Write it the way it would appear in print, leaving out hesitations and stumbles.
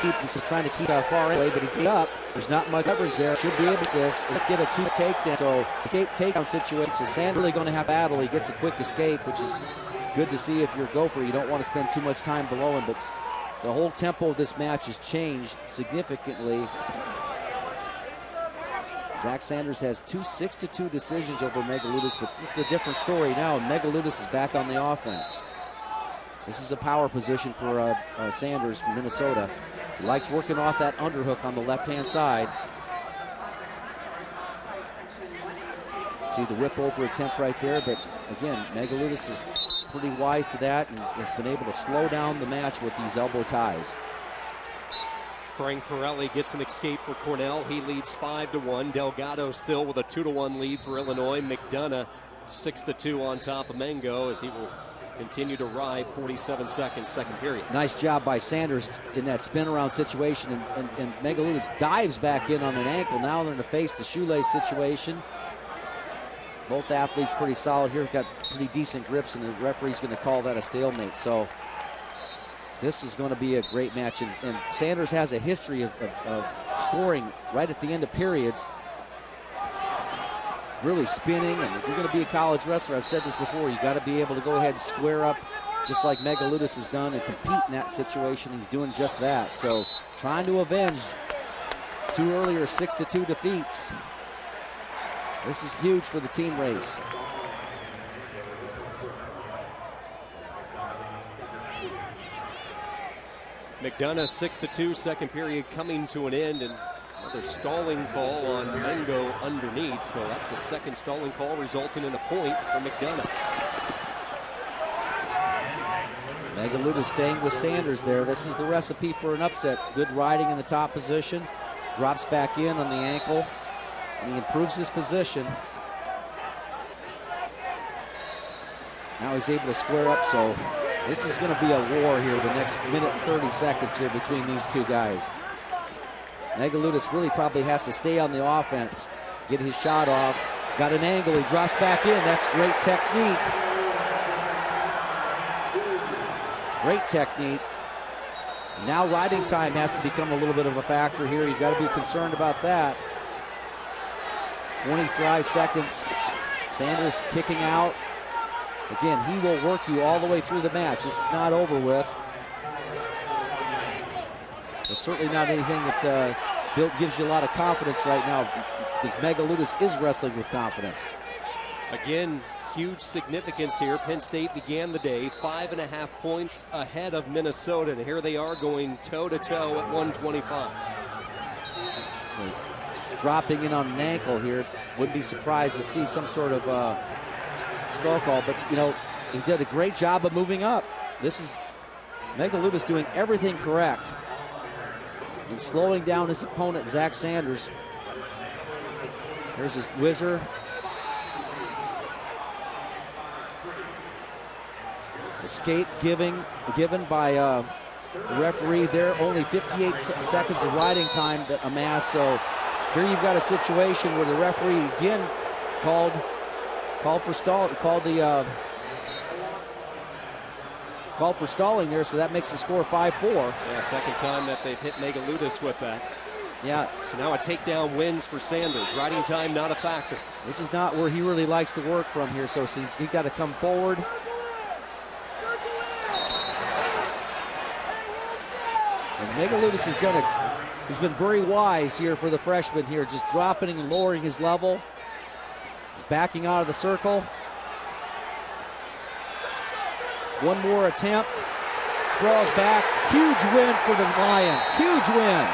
He's trying to keep out far away, but he came up. There's not much coverage there. Should be able to this. Let's get a 2 takedown. So escape takedown situation. So Sanders really going to have a battle. He gets a quick escape, which is good to see if you're a gopher. You don't want to spend too much time below him, but the whole tempo of this match has changed significantly. Zach Sanders has 2 6-2 decisions over Megaludis, but this is a different story now. Megaludis is back on the offense. This is a power position for Sanders from Minnesota. He likes working off that underhook on the left-hand side. See the whip over attempt right there, but again, Megaludis is pretty wise to that and has been able to slow down the match with these elbow ties. Frank Pirelli gets an escape for Cornell. He leads 5-1. Delgado still with a 2-1 lead for Illinois. McDonough 6-2 on top of Mango as he will continue to ride 47 seconds, second period. Nice job by Sanders in that spin around situation, and Megaludis dives back in on an ankle. Now they're in a face to shoelace situation. Both athletes pretty solid here. Got pretty decent grips, and the referee's going to call that a stalemate. So this is going to be a great match, and Sanders has a history of scoring right at the end of periods, really spinning. And if you're going to be a college wrestler, I've said this before, you got to be able to go ahead and square up just like Megaludis has done and compete in that situation. He's doing just that. So trying to avenge 2 earlier 6-2 defeats. This is huge for the team race. McDonough 6-2, second period coming to an end, and another stalling call on Mango underneath. So that's the second stalling call, resulting in a point for McDonough. Megaludis staying with Sanders there. This is the recipe for an upset. Good riding in the top position. Drops back in on the ankle, and he improves his position. Now he's able to square up, so this is going to be a war here the next minute and 30 seconds here between these two guys. Megaludis really probably has to stay on the offense, get his shot off. He's got an angle, he drops back in. That's great technique. Great technique. Now riding time has to become a little bit of a factor here. You've got to be concerned about that. 25 seconds. Sanders kicking out. Again, he will work you all the way through the match. This is not over with. It's certainly not anything that gives you a lot of confidence right now, because Megaludis is wrestling with confidence. Again, huge significance here. Penn State began the day 5.5 points ahead of Minnesota, and here they are going toe-to-toe at 125. So dropping in on an ankle here. Wouldn't be surprised to see some sort of stall call, but you know, he did a great job of moving up. This is Megaludis doing everything correct and slowing down his opponent, Zach Sanders. Here's his whizzer. Escape given by the referee there. Only 58 seconds of riding time that amassed. So here you've got a situation where the referee again called for stalling there, so that makes the score 5-4. Yeah, second time that they've hit Megaludis with that. Yeah. So now a takedown wins for Sanders. Riding time not a factor. This is not where he really likes to work from here, so he's got to come forward. And Megaludis has done it. He's been very wise here for the freshman here, just dropping and lowering his level. He's backing out of the circle. One more attempt. Sprawls back. Huge win for the Lions. Huge win.